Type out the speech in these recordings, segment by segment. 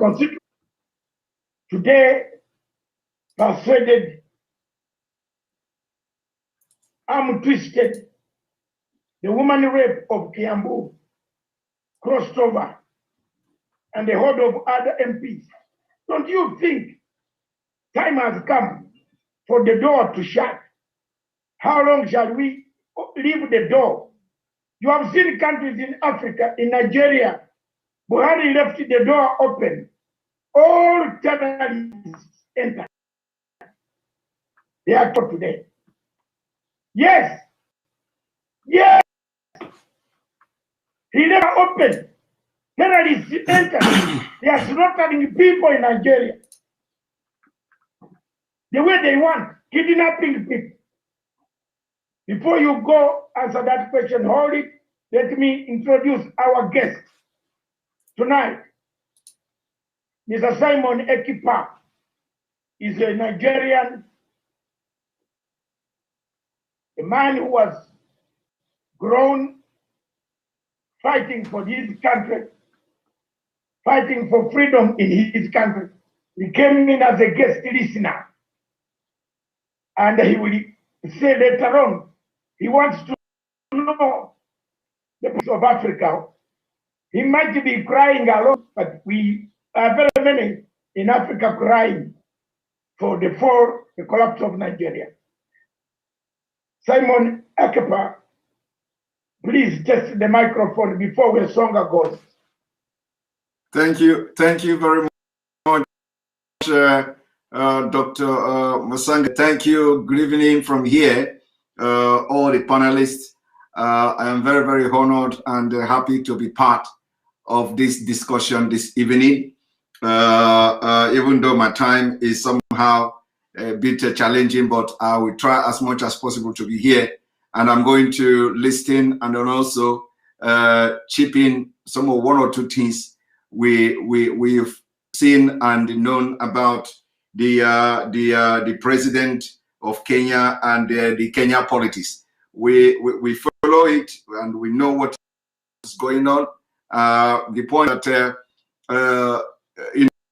constitution. Today, persuaded, arm twisted, the woman rape of Kiambu crossed over, and the horde of other MPs. Don't you think time has come for the door to shut? How long shall we leave the door? You have seen countries in Africa, in Nigeria, Buhari left the door open. All journalists enter. They are taught today. Yes. Yes. He never opened. Journalists enter. They are slaughtering people in Nigeria the way they want, kidnapping people. Before you go answer that question, hold it. Let me introduce our guest tonight. Mr. Simon Ekpa is a Nigerian, a man who was grown fighting for his country, fighting for freedom in his country. He came in as a guest listener. And he will say later on, he wants to know the peace of Africa. He might be crying alone, but we are very many in Africa crying for the collapse of Nigeria. Simon Ekpa, please test the microphone before the song goes. Thank you very much, Dr. Masanga. Thank you. Good evening from here, all the panelists. I am very, very honored and happy to be part of this discussion this evening. Even though my time is somehow a bit challenging, but I will try as much as possible to be here. And I'm going to listen and then also chip in some of one or two things we've seen and known about the president of Kenya and the Kenya politics. We follow it and we know what is going on. The point that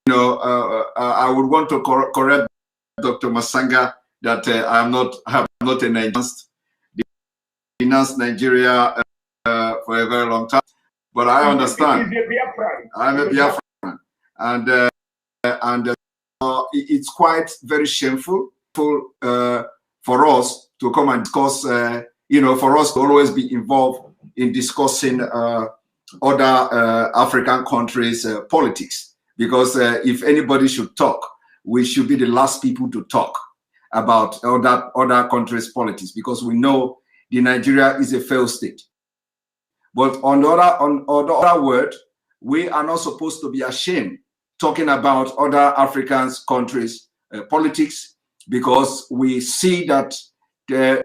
I would want to correct Dr. Masanga that I am not a Nigerian. Denounced Nigeria for a very long time, but I understand. I'm a Biafran, and it's quite very shameful for us to come and discuss. For us to always be involved in discussing other African countries' politics, because if anybody should talk, we should be the last people to talk about other countries' politics, because we know the Nigeria is a failed state. But on the other word, we are not supposed to be ashamed talking about other African countries' politics, because we see that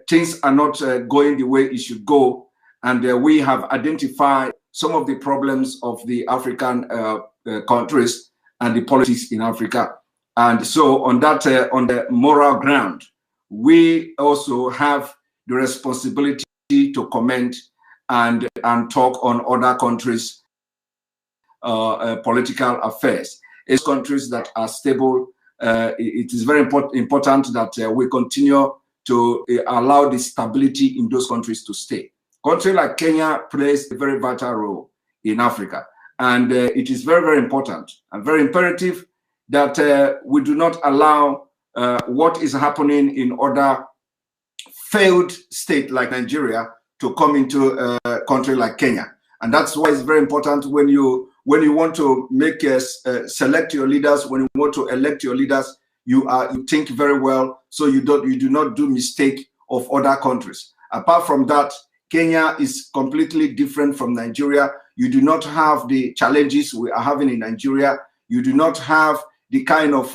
things are not going the way it should go, and we have identified some of the problems of the African countries and the politics in Africa. And so on that, on the moral ground, we also have the responsibility to comment and talk on other countries' political affairs. It's countries that are stable. It is very important that we continue to allow the stability in those countries to stay. Country like Kenya plays a very vital role in Africa, and it is very, very important and very imperative that we do not allow what is happening in other failed state like Nigeria to come into a country like Kenya. And that's why it's very important when you want to make select your leaders, when you want to elect your leaders, you think very well, so you do not do mistake of other countries. Apart from that, Kenya is completely different from Nigeria. You do not have the challenges we are having in Nigeria. You do not have the kind of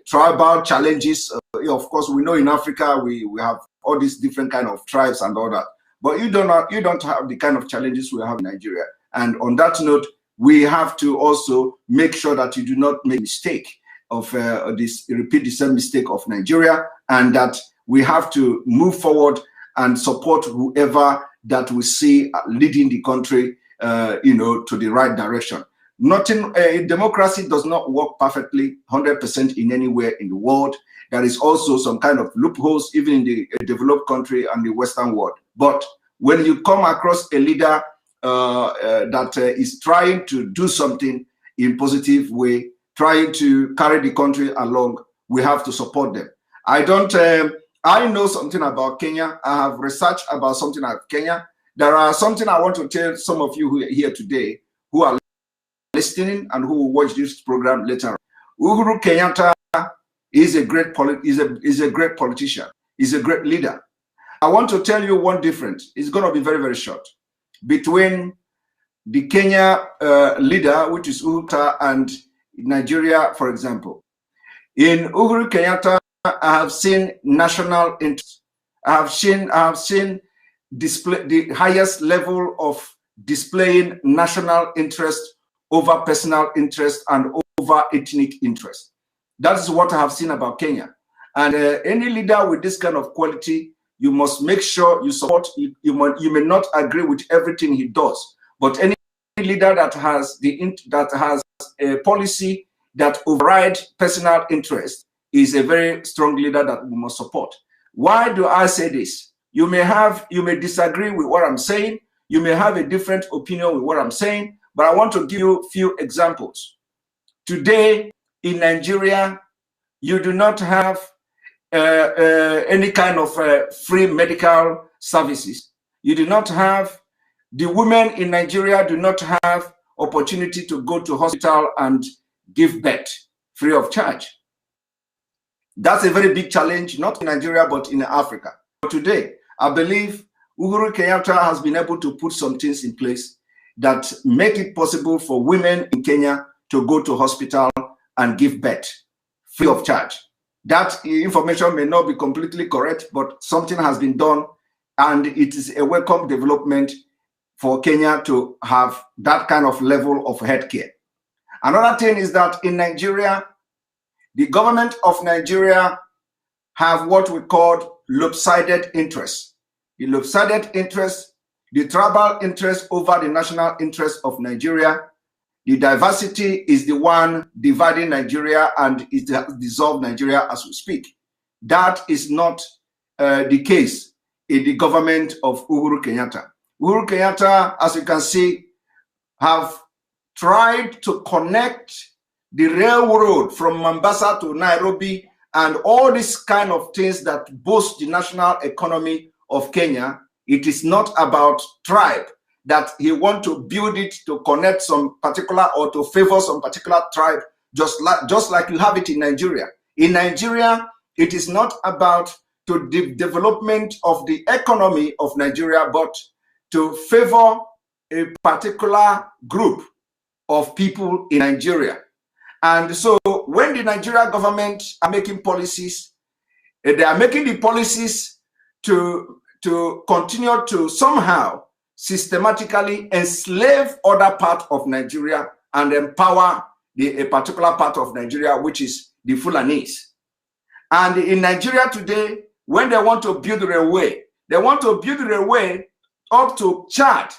tribal challenges. Of course, we know in Africa we have all these different kind of tribes and all that, but you don't have the kind of challenges we have in Nigeria. And on that note, we have to also make sure that you do not make mistake of repeat the same mistake of Nigeria, and that we have to move forward and support whoever that we see leading the country, to the right direction. Nothing, democracy does not work perfectly 100% in anywhere in the world. There is also some kind of loopholes, even in the developed country and the Western world. But when you come across a leader that is trying to do something in positive way, trying to carry the country along, we have to support them. I know something about Kenya. I have researched about something about Kenya. There are something I want to tell some of you who are here today, who are listening and who will watch this program later on. Uhuru Kenyatta is a great politician. He's a great leader. I want to tell you one difference. It's going to be very, very short, between the Kenya leader, which is Uhuru, and Nigeria, for example. In Uhuru Kenyatta, I have seen national interest. I have seen display the highest level of displaying national interest over personal interest and over ethnic interest. That is what I have seen about Kenya. And any leader with this kind of quality, you must make sure you support. You may not agree with everything he does, but any leader that has a policy that overrides personal interest is a very strong leader that we must support. Why do I say this? You may disagree with what I'm saying. You may have a different opinion with what I'm saying, but I want to give you a few examples. Today in Nigeria, you do not have any kind of free medical services. You do not have, the women in Nigeria do not have opportunity to go to hospital and give birth free of charge. That's a very big challenge, not in Nigeria, but in Africa. But today, I believe Uhuru Kenyatta has been able to put some things in place that make it possible for women in Kenya to go to hospital and give birth free of charge. That information may not be completely correct, but something has been done, and it is a welcome development for Kenya to have that kind of level of healthcare. Another thing is that in Nigeria, the government of Nigeria have what we call lopsided interests. The lopsided interest, the tribal interest over the national interest of Nigeria. The diversity is the one dividing Nigeria, and it has dissolved Nigeria as we speak. That is not the case in the government of Uhuru Kenyatta. Uhuru Kenyatta, as you can see, have tried to connect the railroad from Mombasa to Nairobi and all these kind of things that boost the national economy of Kenya. It is not about tribe, that he want to build it to connect some particular or to favor some particular tribe, just like you have it in Nigeria. In Nigeria, it is not about the development of the economy of Nigeria, but to favor a particular group of people in Nigeria. And so when the Nigeria government are making policies, they are making the policies to continue to somehow systematically enslave other parts of Nigeria and empower a particular part of Nigeria, which is the Fulanese. And in Nigeria today, when they want to build a railway, they want to build a railway up to Chad.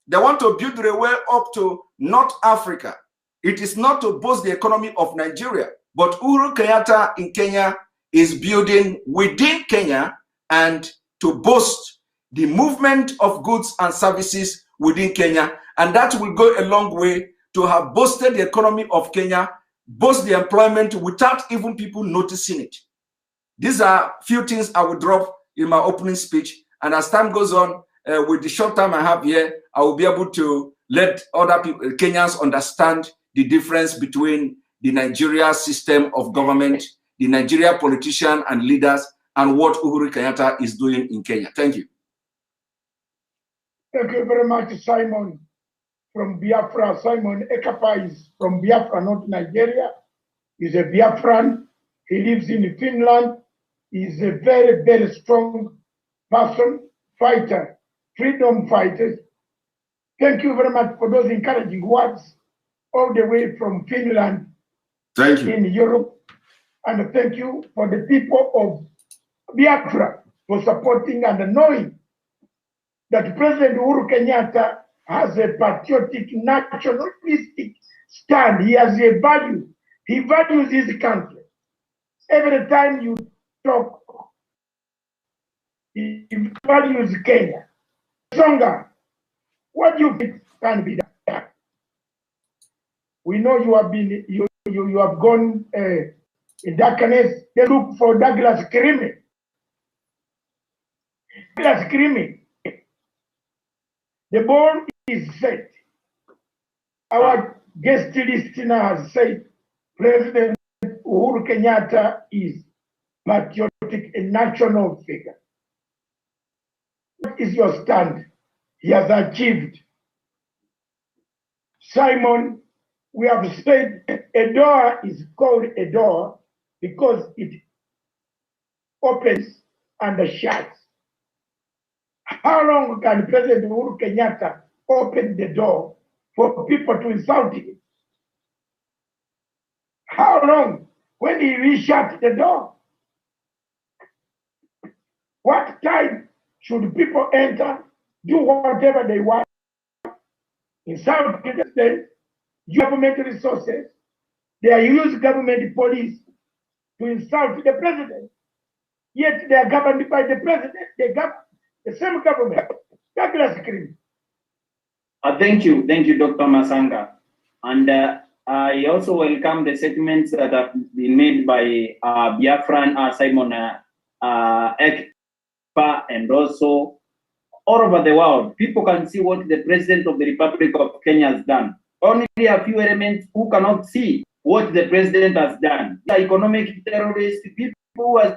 They want to build a railway up to North Africa. It is not to boost the economy of Nigeria, but Uhuru Kenyatta in Kenya is building within Kenya and to boost the movement of goods and services within Kenya. And that will go a long way to have boosted the economy of Kenya, boost the employment without even people noticing it. These are few things I will drop in my opening speech. And as time goes on, with the short time I have here, I will be able to let other people, Kenyans, understand the difference between the Nigeria system of government, the Nigeria politicians and leaders, and what Uhuru Kenyatta is doing in Kenya. Thank you. Thank you very much, Simon from Biafra. Simon Ekpa is from Biafra, not Nigeria. He's a Biafran. He lives in Finland. He's a very, very strong person, fighter, freedom fighter. Thank you very much for those encouraging words all the way from Finland. Thank you. In Europe. And thank you for the people of Biafra for supporting and knowing that President Uhuru Kenyatta has a patriotic, nationalistic stand. He has a value. He values his country. Every time you talk, he values Kenya. Stronger. What do you think can be done? We know you have been you have gone in darkness. They look for Douglas Kirimi. Douglas Kirimi. The ball is set. Our guest listener has said President Uhuru Kenyatta is patriotic and national figure. What is your stand? He has achieved. Simon, we have said a door is called a door because it opens and shuts. How long can President Uhuru Kenyatta open the door for people to insult him? How long? When he reshut the door? What time should people enter, do whatever they want? In South Sudan, government resources, they use government police to insult the president. Yet they are governed by the president. They govern the same government. Douglas Kirimi. Thank you, Dr. Masanga. And I also welcome the statements that have been made by Biafran Simon Ekpa, and also all over the world. People can see what the President of the Republic of Kenya has done. Only a few elements who cannot see what the President has done. The economic terrorists, people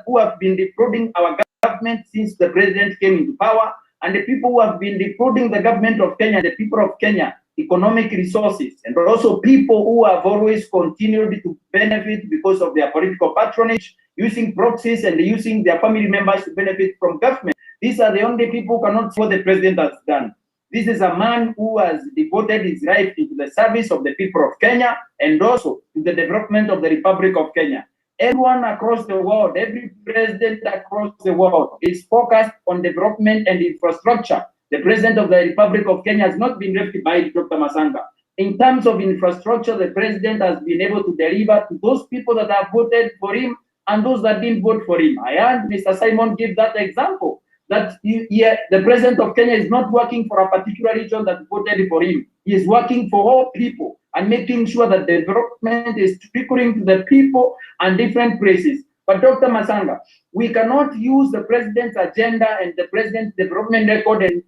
who have been defrauding our government since the President came into power, and the people who have been defrauding the government of Kenya, the people of Kenya, economic resources, and also people who have always continued to benefit because of their political patronage, using proxies and using their family members to benefit from government. These are the only people who cannot see what the president has done. This is a man who has devoted his life into the service of the people of Kenya and also to the development of the Republic of Kenya. Everyone across the world, every president across the world is focused on development and infrastructure. The president of the Republic of Kenya has not been left behind, Dr. Masanga. In terms of infrastructure, the president has been able to deliver to those people that have voted for him and those that didn't vote for him. I heard Mr. Simon give that example, that the president of Kenya is not working for a particular region that voted for him. He is working for all people and making sure that development is trickling to the people and different places. But Dr. Masanga, we cannot use the president's agenda and the president's development record, and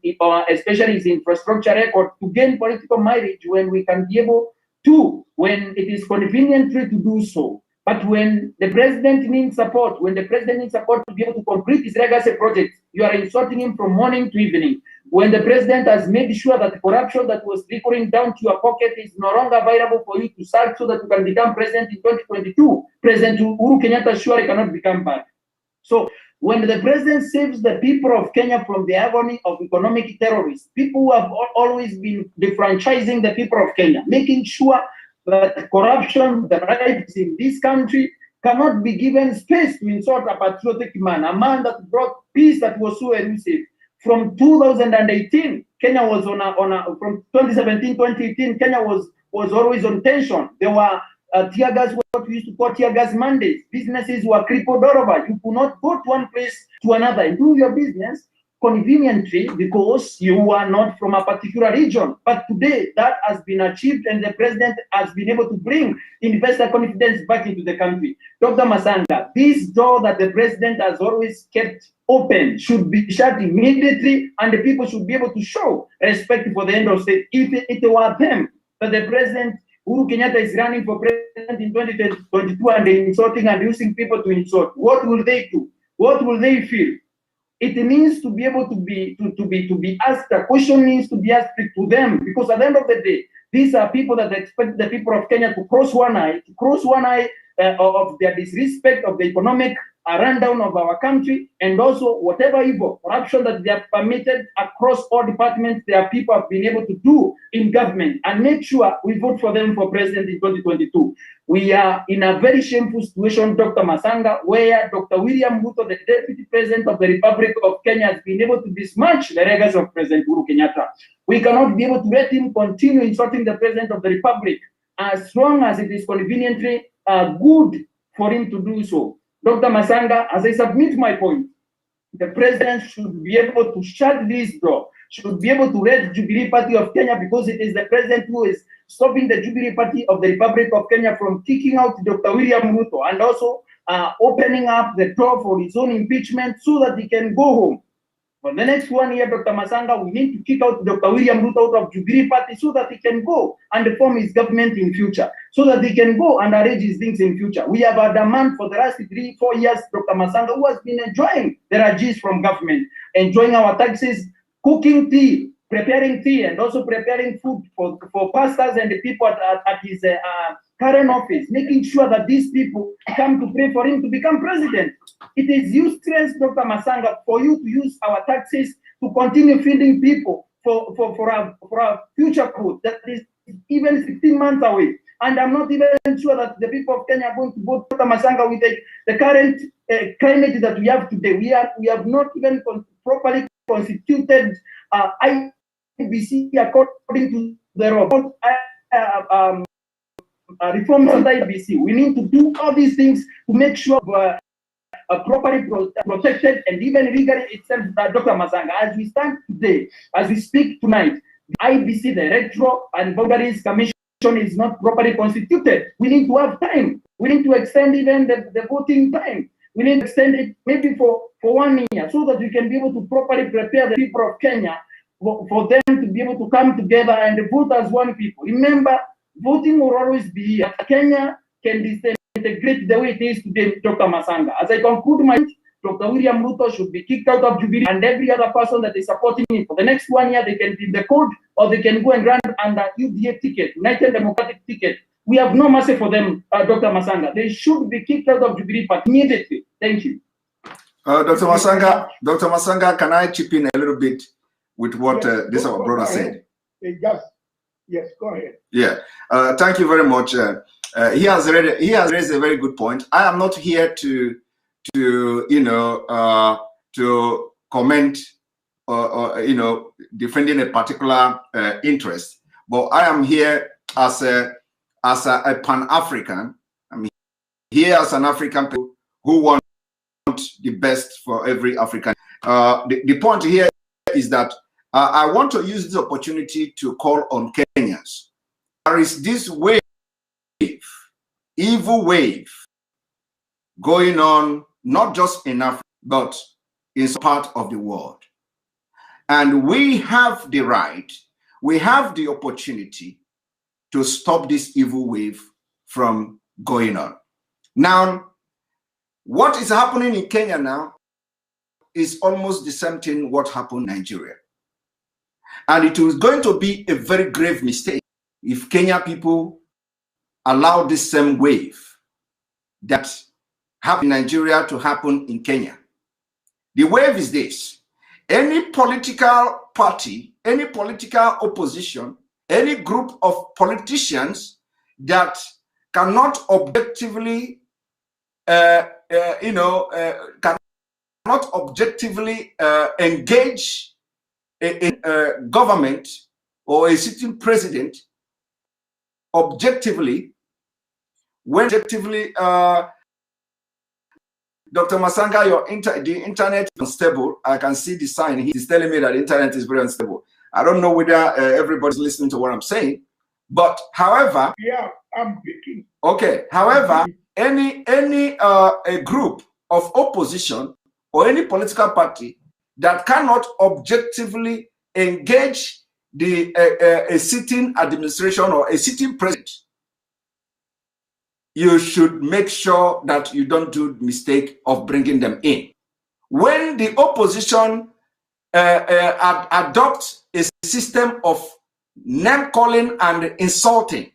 especially his infrastructure record, to gain political mileage when we can be able to, when it is conveniently to do so. But when the president needs support, when the president needs support to be able to complete his legacy projects, you are insulting him from morning to evening. When the president has made sure that the corruption that was trickling down to your pocket is no longer available for you to serve so that you can become president in 2022, President Uhuru Kenyatta surely cannot become back. So when the president saves the people of Kenya from the agony of economic terrorists, people who have always been defranchising the people of Kenya, making sure that corruption, the rights in this country cannot be given space to insult a patriotic man, a man that brought peace that was so elusive. From 2018, Kenya was from 2017, 2018, Kenya was always on tension. There were tear gas, what we used to call tear gas Mondays. Businesses were crippled all over. You could not go to one place to another and do your business conveniently because you are not from a particular region. But today that has been achieved and the president has been able to bring investor confidence back into the country. Dr. Masanga, this door that the president has always kept open should be shut immediately, and the people should be able to show respect for the end of state. If it were them that the president Uhuru Kenyatta is running for president in 2022 and insulting and using people to insult, what will they do? What will they feel? It needs to be able to be asked. A question needs to be asked to them, because at the end of the day, these are people that expect the people of Kenya to cross one eye of their disrespect of the economic rundown of our country, and also whatever evil corruption that they have permitted across all departments their people have been able to do in government, and make sure we vote for them for president in 2022. We are in a very shameful situation, Dr. Masanga, where Dr. William Ruto, the Deputy President of the Republic of Kenya, has been able to dismantle the legacy of President Uhuru Kenyatta. We cannot be able to let him continue insulting the President of the Republic. as long as it is conveniently good for him to do so. Dr. Masanga, as I submit my point, the president should be able to shut this door, should be able to raise Jubilee Party of Kenya, because it is the president who is stopping the Jubilee Party of the Republic of Kenya from kicking out Dr. William Ruto, and also opening up the door for his own impeachment so that he can go home. For the next 1 year, Dr. Masanga, we need to kick out Dr. William Ruto out of Jubilee Party so that he can go and form his government in future, so that he can go and arrange his things in future. We have a demand for the last 3-4 years, Dr. Masanga, who has been enjoying the rajees from government, enjoying our taxes, cooking tea, preparing tea, and also preparing food for pastors and the people at his current office, making sure that these people come to pray for him to become president. It is useless, Dr. Masanga, for you to use our taxes to continue feeding people for our future growth that is even 16 months away. And I'm not even sure that the people of Kenya are going to vote Dr. Masanga with the current climate that we have today. We have not even properly constituted IBC according to the report. Reforms on the IBC. We need to do all these things to make sure properly protected and even legally itself, Dr. Masanga. As we stand today, as we speak tonight, the IBC, the Electoral and Boundaries Commission, is not properly constituted. We need to have time. We need to extend even the voting time. We need to extend it maybe for 1 year, so that we can be able to properly prepare the people of Kenya for them to be able to come together and vote as one people. Remember, voting will always be here. Kenya can disintegrate the way it is today, Dr. Masanga. As I conclude my, Dr. William Ruto should be kicked out of Jubilee, and every other person that is supporting him for the next 1 year, they can be in the code, or they can go and run under UDA ticket, United Democratic ticket. We have no mercy for them, Dr. Masanga. They should be kicked out of Jubilee Party immediately. Thank you. Dr. Masanga, can I chip in a little bit with what this our brother said? Yes, go ahead. Yeah, thank you very much. He has raised a very good point. I am not here to comment or defending a particular interest, but I am here as a Pan-African. I'm here as an African people who want the best for every African. The point here is that I want to use this opportunity to call on Kenyans. There is this wave, evil wave, going on not just in Africa, but in some part of the world. And we have the right, we have the opportunity to stop this evil wave from going on. Now, what is happening in Kenya now is almost the same thing what happened in Nigeria. And it was going to be a very grave mistake if Kenya people allow this same wave that happened in Nigeria to happen in Kenya. The wave is this: any political party, any political opposition, any group of politicians that cannot objectively, engage in government or a sitting president objectively, when objectively, Dr. Masanga, the internet is unstable. I can see the sign. He's telling me that the internet is very unstable. I don't know whether everybody's listening to what I'm saying, but however, yeah, I'm picking. Okay. However, any a group of opposition or any political party that cannot objectively engage a sitting administration or a sitting president, you should make sure that you don't do the mistake of bringing them in. When the opposition adopts a system of name calling and insulting,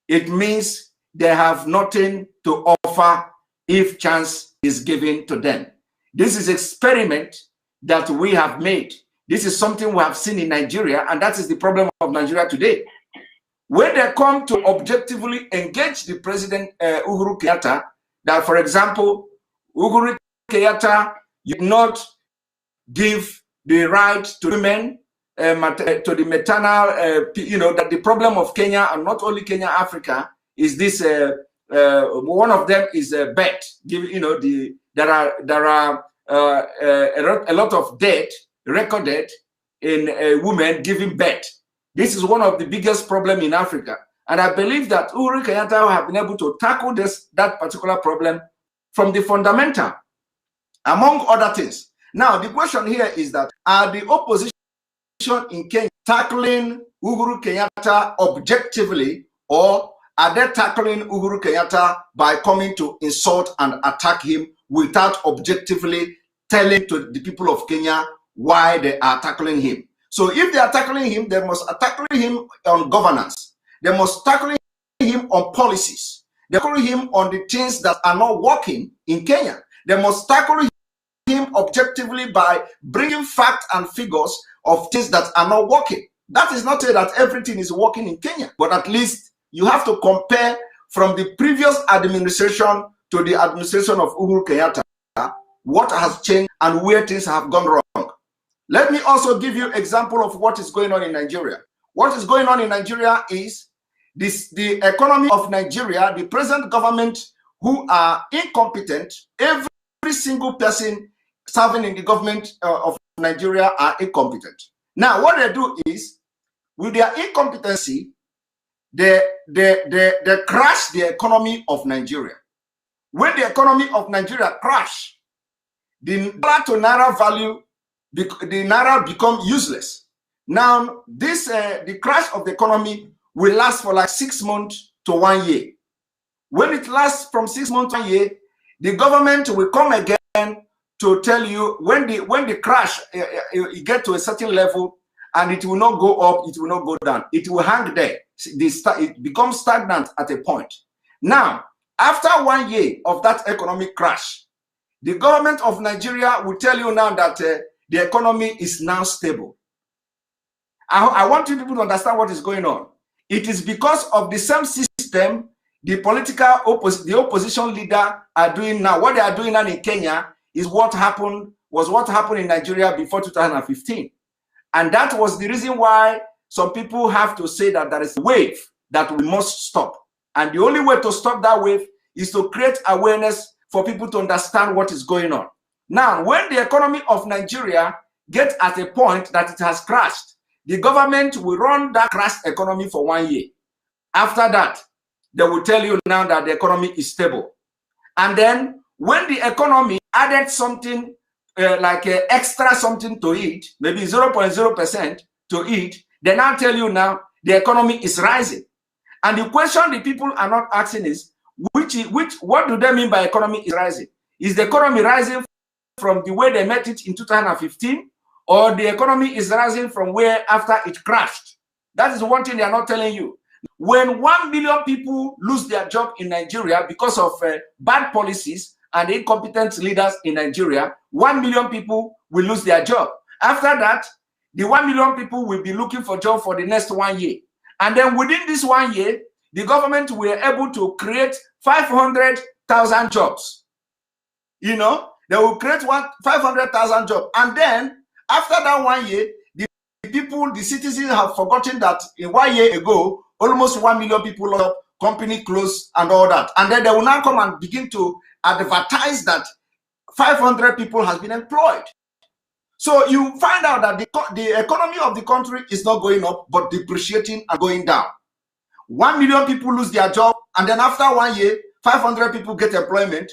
it means they have nothing to offer if chance is given to them. This is an experiment that we have made. This is something we have seen in Nigeria, and that is the problem of Nigeria today. When they come to objectively engage the president, Uhuru Kenyatta, that, for example, Uhuru Kenyatta, you not give the right to women to the maternal, you know, that the problem of Kenya, and not only Kenya, Africa, is this. One of them is debt. You know, there are a lot of debt recorded in women giving birth. This is one of the biggest problems in Africa, and I believe that Uhuru Kenyatta have been able to tackle that particular problem from the fundamental, among other things. Now, the question here is that, are the opposition in Kenya tackling Uhuru Kenyatta objectively, or are they tackling Uhuru Kenyatta by coming to insult and attack him without objectively telling to the people of Kenya why they are tackling him? So if they are tackling him, they must tackle him on governance. They must tackle him on policies. They tackle him on the things that are not working in Kenya. They must tackle him objectively by bringing facts and figures of things that are not working. That is not to say that everything is working in Kenya, but at least you have to compare from the previous administration to the administration of Uhuru Kenyatta, what has changed and where things have gone wrong. Let me also give you an example of what is going on in Nigeria. What is going on in Nigeria is the economy of Nigeria, the present government who are incompetent. Every single person serving in the government of Nigeria are incompetent. Now, what they do is, with their incompetency, they crash the economy of Nigeria. When the economy of Nigeria crash, the dollar to naira value, the naira become useless. Now, the crash of the economy will last for like 6 months to 1 year. When it lasts from 6 months to 1 year, the government will come again to tell you when the crash you get to a certain level, and it will not go up, it will not go down, it will hang there. It becomes stagnant at a point. Now, after 1 year of that economic crash, the government of Nigeria will tell you now that the economy is now stable. I want you people to understand what is going on. It is because of the same system the opposition leader are doing now. What they are doing now in Kenya is what happened in Nigeria before 2015. And that was the reason why some people have to say that there is a wave that we must stop. And the only way to stop that wave is to create awareness for people to understand what is going on. Now, when the economy of Nigeria gets at a point that it has crashed, the government will run that crashed economy for 1 year. After that, they will tell you now that the economy is stable. And then when the economy added something like extra something to it, maybe 0.0% to it, they now tell you now the economy is rising. And the question the people are not asking is, what do they mean by economy is rising? Is the economy rising from the way they met it in 2015, or the economy is rising from where after it crashed? That is one thing they are not telling you. When 1 million people lose their job in Nigeria because of bad policies and incompetent leaders in Nigeria, 1 million people will lose their job. After that, the 1 million people will be looking for job for the next 1 year. And then within this 1 year, the government were able to create 500,000 jobs. You know, they will create 500,000 jobs. And then after that 1 year, the citizens have forgotten that in 1 year ago, almost 1 million people lost, company closed and all that. And then they will now come and begin to advertise that 500 people has been employed. So you find out that the economy of the country is not going up, but depreciating and going down. 1 million people lose their job, and then after 1 year, 500 people get employment.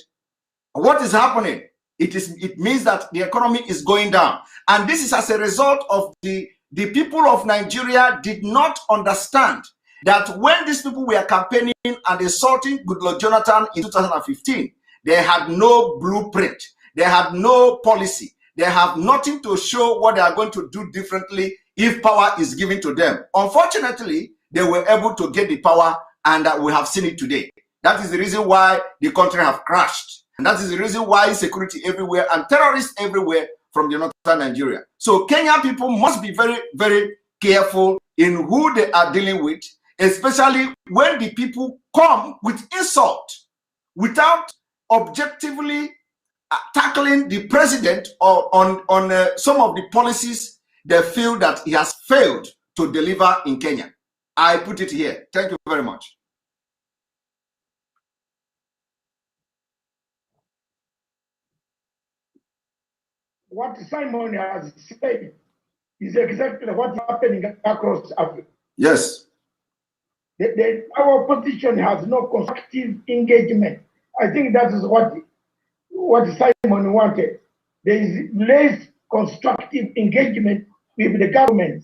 What is happening? It means that the economy is going down. And this is as a result of the people of Nigeria did not understand that when these people were campaigning and assaulting Goodluck Jonathan in 2015, they had no blueprint. They had no policy. They have nothing to show what they are going to do differently if power is given to them. Unfortunately, they were able to get the power, and we have seen it today. That is the reason why the country have crashed. And that is the reason why security everywhere and terrorists everywhere from the northern Nigeria. So Kenyan people must be very, very careful in who they are dealing with, especially when the people come with insult without objectively tackling the president or on some of the policies they feel that he has failed to deliver in Kenya. I put it here. Thank you very much. What Simon has said is exactly what's happening across Africa. Yes. Our opposition has no constructive engagement. I think that is what Simon wanted. There is less constructive engagement with the government.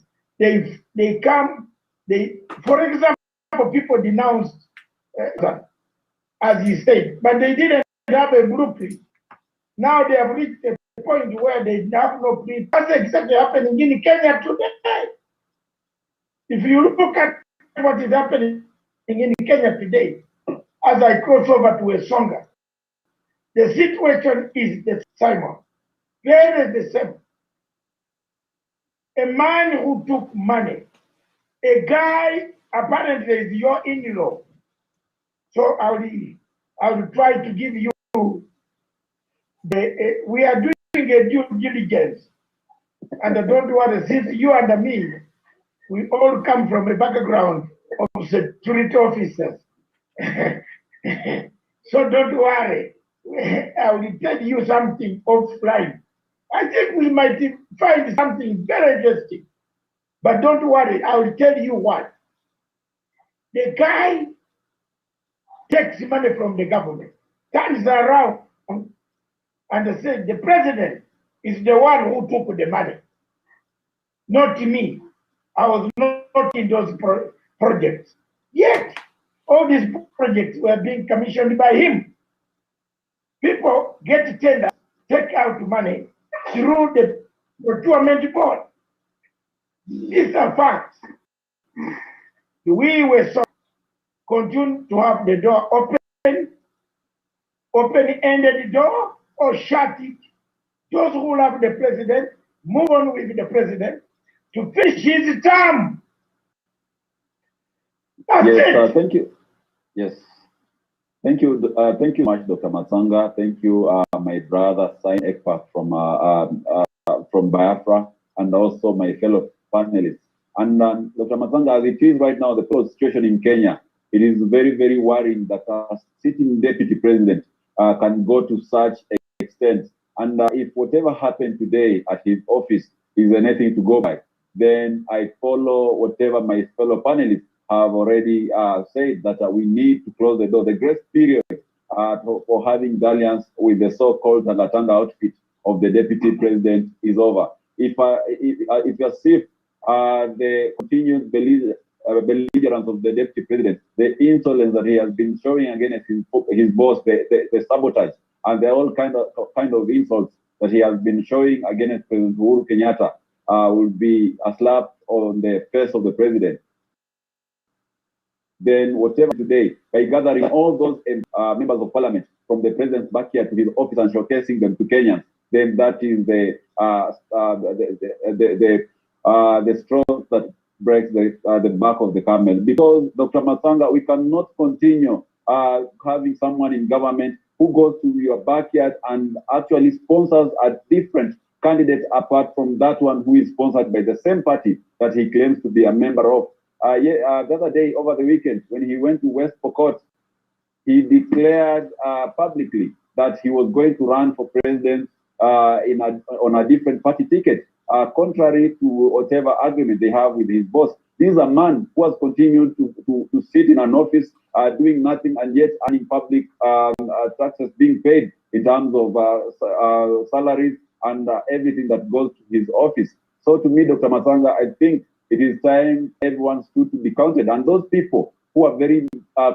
For example, people denounced, as he said, but they didn't have a blueprint. Now they have reached a point where they have no blueprint. That's exactly happening in Kenya today. If you look at what is happening in Kenya today, as I cross over to Esonga, the situation is the same. Very the same. A man who took money, a guy apparently is your in-law. So I will try to give you we are doing a due diligence, and don't worry, since you and me, we all come from a background of security officers. So don't worry, I will tell you something offline. I think we might find something very interesting, but don't worry, I will tell you what. The guy takes money from the government, turns around and says the president is the one who took the money, not me. I was not in those projects. Yet, all these projects were being commissioned by him. People get tenders, take out money through the procurement board. These are facts. We were so continue to have the door open-ended door, or shut it. Those who love the president, move on with the president to finish his term. That's it. Thank you. Yes. Thank you much, Dr. Masanga. Thank you, my brother, Ekpa from Biafra, and also my fellow panelists. And Dr. Masanga, as it is right now, the situation in Kenya, it is very, very worrying that a sitting deputy president can go to such extent. And if whatever happened today at his office is anything to go by, then I follow whatever my fellow panelists have already said, that we need to close the door. The grace period for having dalliance with the so-called Latanga outfit of the deputy president is over. If you see the continued belligerence of the deputy president, the insolence that he has been showing against his boss, the sabotage, and the all kind of insults that he has been showing against President Uhuru Kenyatta will be a slap on the face of the president. Then whatever today, by gathering all those members of parliament from the president's backyard to his office and showcasing them to Kenyans, then that is the straw that breaks the back of the camel. Because, Dr. Masanga, we cannot continue having someone in government who goes to your backyard and actually sponsors a different candidate apart from that one who is sponsored by the same party that he claims to be a member of. The other day, over the weekend, when he went to West Pokot, he declared publicly that he was going to run for president on a different party ticket, contrary to whatever agreement they have with his boss. This is a man who has continued to sit in an office doing nothing, and yet earning public taxes being paid in terms of salaries and everything that goes to his office. So to me, Dr. Masanga, I think it is time everyone's to be counted. And those people who are very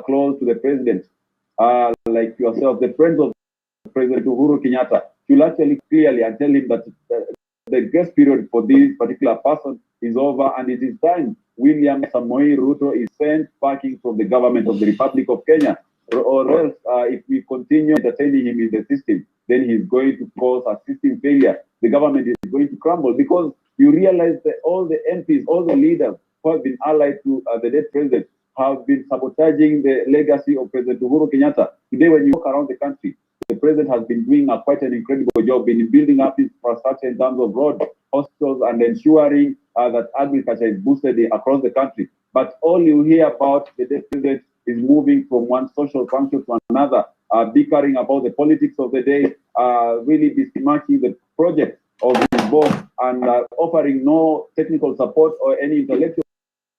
close to the president, like yourself, the friends of President Uhuru Kenyatta, you'll actually clearly and tell him that the grace period for this particular person is over, and it is time William Samoei Ruto is sent packing from the government of the Republic of Kenya, or else if we continue entertaining him in the system, then he's going to cause a system failure. The government is going to crumble, because you realize that all the MPs, all the leaders who have been allied to the dead president have been sabotaging the legacy of President Uhuru Kenyatta. Today, when you walk around the country, the president has been doing quite an incredible job in building up infrastructure in terms of road, hospitals and ensuring that agriculture is boosted across the country. But all you hear about the president is moving from one social function to another, bickering about the politics of the day, really besmirching the project of his boss, and offering no technical support or any intellectual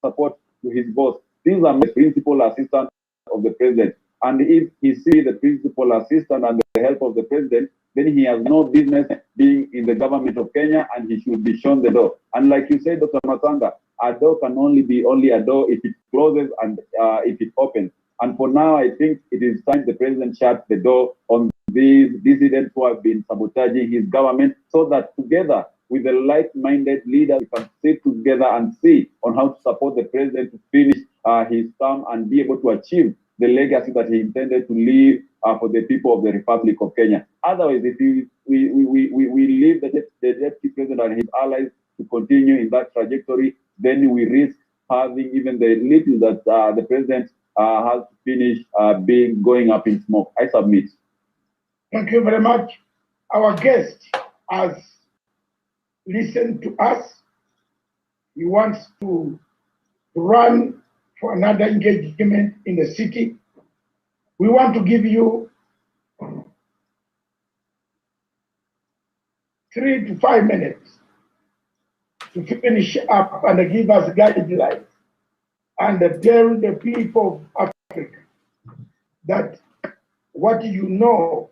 support to his boss. These are the principal assistants of the president. And if he sees the principal assistant and the help of the president, then he has no business being in the government of Kenya, and he should be shown the door. And like you said, Dr. Masanga, a door can only be a door if it closes and if it opens. And for now, I think it is time the president shuts the door on these dissidents who have been sabotaging his government, so that together with the like-minded leaders, we can sit together and see on how to support the president to finish his term and be able to achieve the legacy that he intended to leave for the people of the Republic of Kenya. Otherwise, if we leave the deputy president and his allies to continue in that trajectory, then we risk having even the little that the president has to finish going up in smoke. I submit. Thank you very much. Our guest has listened to us. He wants to run for another engagement in the city. We want to give you 3 to 5 minutes to finish up and give us guidelines and tell the people of Africa that what you know,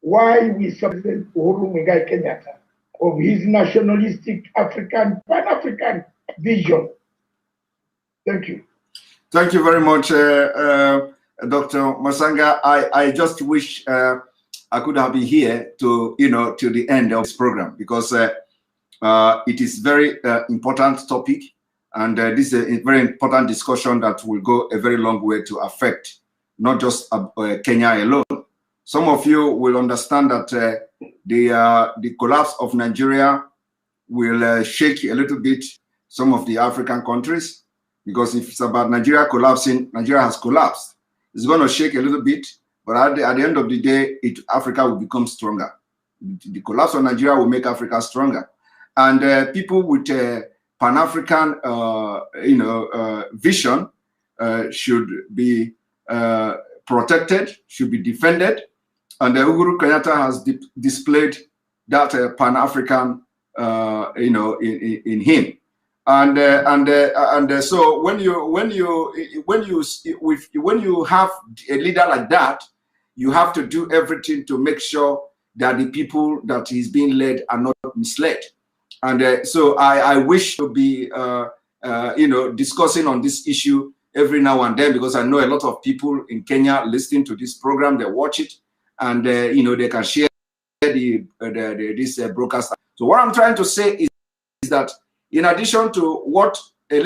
why we support Uhuru Muigai Kenyatta of his nationalistic African, Pan-African vision. Thank you. Thank you very much, Dr. Masanga. I just wish I could have been here to the end of this program, because it is very important topic, and this is a very important discussion that will go a very long way to affect not just Kenya alone. Some of you will understand that the collapse of Nigeria will shake a little bit some of the African countries, because if it's about Nigeria collapsing, Nigeria has collapsed. It's going to shake a little bit, but at the end of the day, Africa will become stronger. The collapse of Nigeria will make Africa stronger, and people with Pan-African, vision should be protected, should be defended, and Uhuru Kenyatta has displayed that Pan-African, in him. And so when you have a leader like that, you have to do everything to make sure that the people that is being led are not misled. And so I wish to be discussing on this issue every now and then, because I know a lot of people in Kenya listening to this program, they watch it, and they can share this broadcast. So what I'm trying to say is that, in addition to what I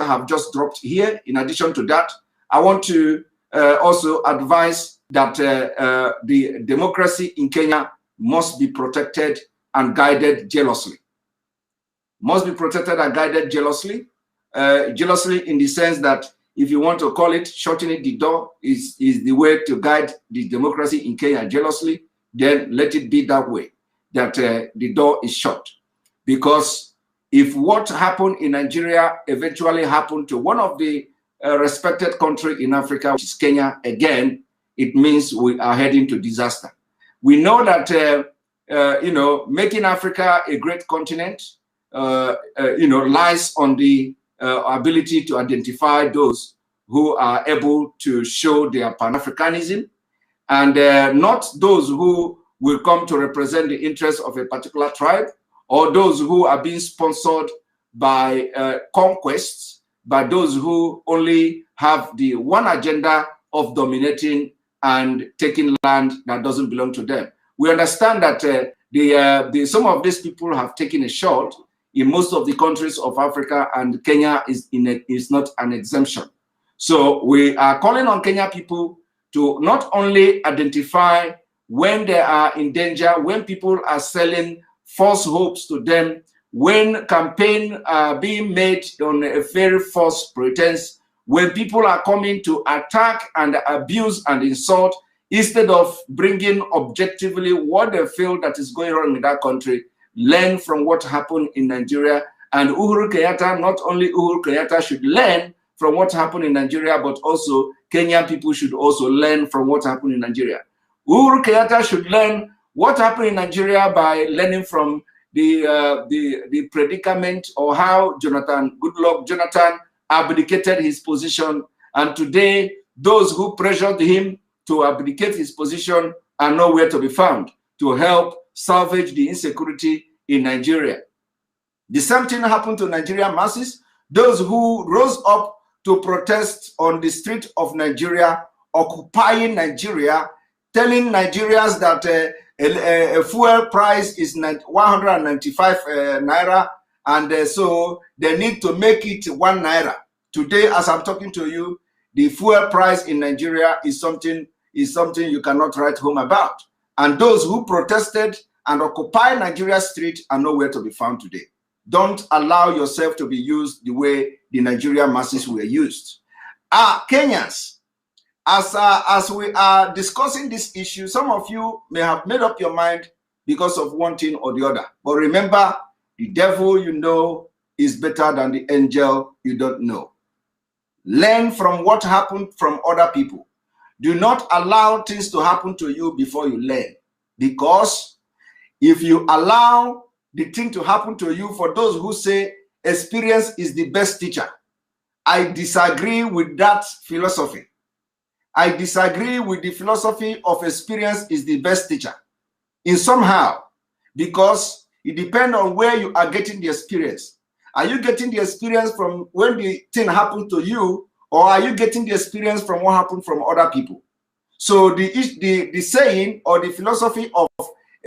have just dropped here, in addition to that, I want to also advise that the democracy in Kenya must be protected and guided jealously. Must be protected and guided jealously. Jealously in the sense that, if you want to call it, shutting the door is the way to guide the democracy in Kenya jealously, then let it be that way, that the door is shut. Because if what happened in Nigeria eventually happened to one of the respected country in Africa, which is Kenya, again, it means we are heading to disaster. We know that, making Africa a great continent, lies on the ability to identify those who are able to show their Pan-Africanism, and not those who will come to represent the interests of a particular tribe, or those who are being sponsored by conquests, by those who only have the one agenda of dominating and taking land that doesn't belong to them. We understand that some of these people have taken a shot in most of the countries of Africa, and Kenya is not an exemption. So we are calling on Kenya people to not only identify when they are in danger, when people are selling false hopes to them, when campaigns are being made on a very false pretense, when people are coming to attack and abuse and insult instead of bringing objectively what they feel that is going on in that country, learn from what happened in Nigeria. And Uhuru Kenyatta, not only Uhuru Kenyatta should learn from what happened in Nigeria, but also Kenyan people should also learn from what happened in Nigeria. Uhuru Kenyatta should learn what happened in Nigeria by learning from the predicament, or how Goodluck Jonathan abdicated his position. And today, those who pressured him to abdicate his position are nowhere to be found to help salvage the insecurity in Nigeria. The same thing happened to Nigerian masses, those who rose up to protest on the street of Nigeria, occupying Nigeria, telling Nigerians that a fuel price is 195 naira, and so they need to make it 1 naira. Today, as I'm talking to you, the fuel price in Nigeria is something you cannot write home about. And those who protested and occupied Nigeria street are nowhere to be found today. Don't allow yourself to be used the way the Nigerian masses were used. Kenyans, as we are discussing this issue, some of you may have made up your mind because of one thing or the other. But remember, the devil you know is better than the angel you don't know. Learn from what happened from other people. Do not allow things to happen to you before you learn. Because if you allow the thing to happen to you, for those who say experience is the best teacher, I disagree with that philosophy. I disagree with the philosophy of experience is the best teacher in somehow, because it depends on where you are getting the experience. Are you getting the experience from when the thing happened to you, or are you getting the experience from what happened from other people? So the saying or the philosophy of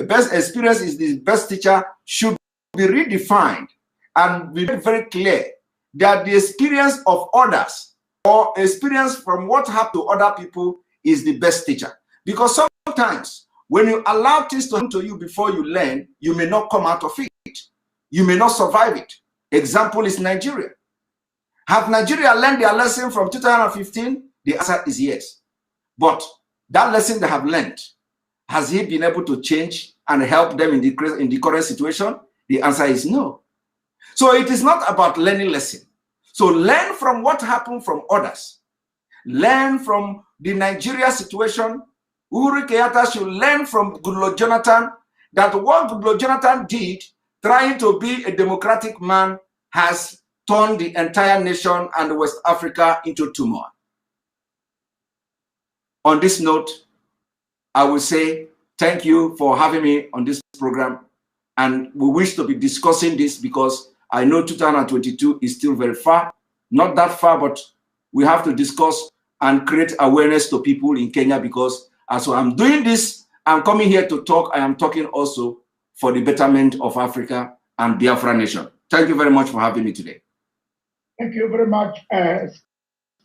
best experience is the best teacher should be redefined and be very clear that the experience of others or experience from what happened to other people is the best teacher. Because sometimes when you allow things to happen to you before you learn, you may not come out of it. You may not survive it. Example is Nigeria. Have Nigeria learned their lesson from 2015? The answer is yes. But that lesson they have learned, has he been able to change and help them in the current situation? The answer is no. So it is not about learning lesson. So learn from what happened from others. Learn from the Nigeria situation. Uhuru Kenyatta should learn from Goodluck Jonathan that what Goodluck Jonathan did, trying to be a democratic man, has turned the entire nation and West Africa into turmoil. On this note, I will say thank you for having me on this program. And we wish to be discussing this because I know 2022 is still very far. Not that far, but we have to discuss and create awareness to people in Kenya, because as I'm doing this, I'm coming here to talk. I am talking also for the betterment of Africa and Biafra nation. Thank you very much for having me today. Thank you very much,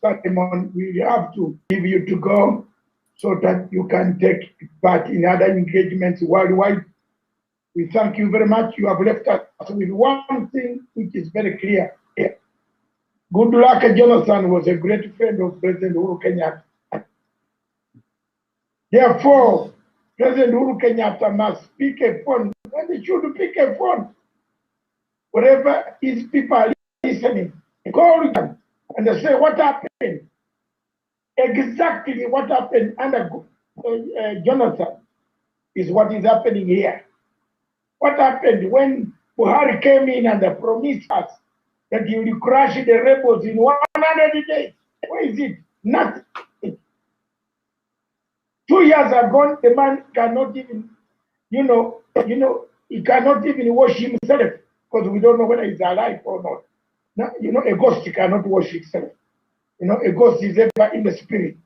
Simon. We have to give you to go so that you can take part in other engagements worldwide. We thank you very much. You have left us with one thing which is very clear here. Goodluck Jonathan was a great friend of President Uhuru Kenyatta. Therefore, President Uhuru Kenyatta must pick a phone, and he should pick a phone. Wherever his people are listening, call them and they say, what happened? Exactly what happened under Jonathan is what is happening here. What happened when Buhari came in and promised us that he will crush the rebels in 100 days? Where is it? Nothing. 2 years ago, the man cannot even, he cannot even wash himself, because we don't know whether he's alive or not. Now, a ghost cannot wash itself. A ghost is ever in the spirit.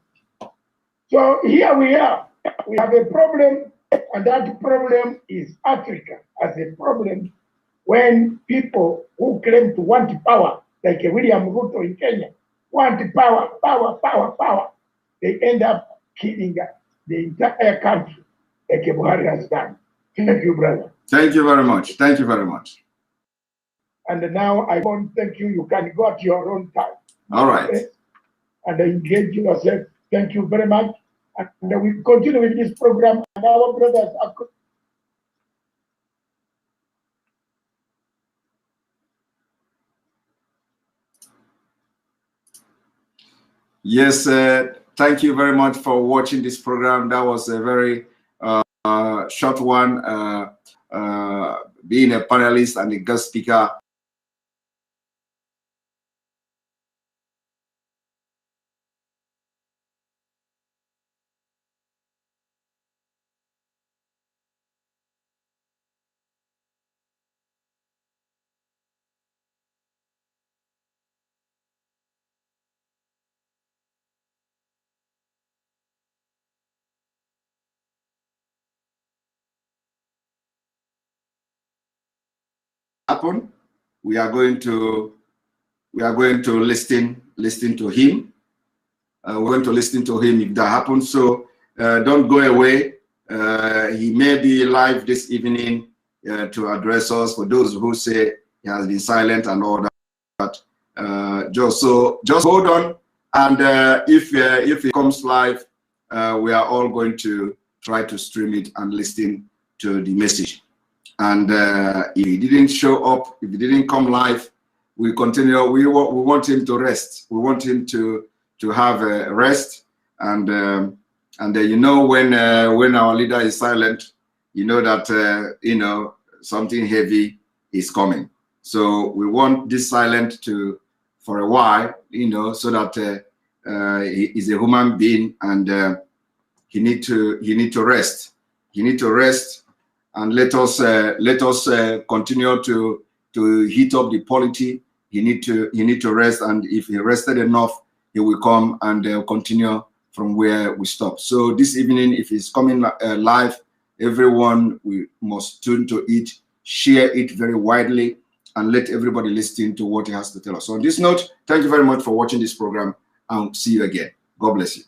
So here we are. We have a problem, and that problem is Africa as a problem. When people who claim to want power, like William Ruto in Kenya, want power, power, power, power, they end up killing the entire country, like Buhari has done. Thank you, brother. Thank you very much. Thank you very much. And now I want to thank you. You can go at your own time. All right. Okay? And engage yourself. Thank you very much. And we continue with this program, and our brothers are. Yes, thank you very much for watching this program. That was a very short one. Being a panelist and a guest speaker. Happen. We are going to listen to him. We're going to listen to him if that happens. So don't go away. He may be live this evening to address us. For those who say he has been silent and all that, just hold on. And if it comes live, we are all going to try to stream it and listen to the message. And if he didn't show up, if he didn't come live, we continue. We want him to rest. We want him to have a rest. And you know, when our leader is silent, you know that you know, something heavy is coming. So we want this silent for a while, you know, so that he is a human being, and he need to rest. He need to rest. And let us continue to heat up the polity. He need to rest, and if he rested enough, he will come and continue from where we stop. So this evening, if he's coming live, everyone, we must tune to it, share it very widely, and let everybody listen to what he has to tell us. So on this note, thank you very much for watching this program, and see you again. God bless you.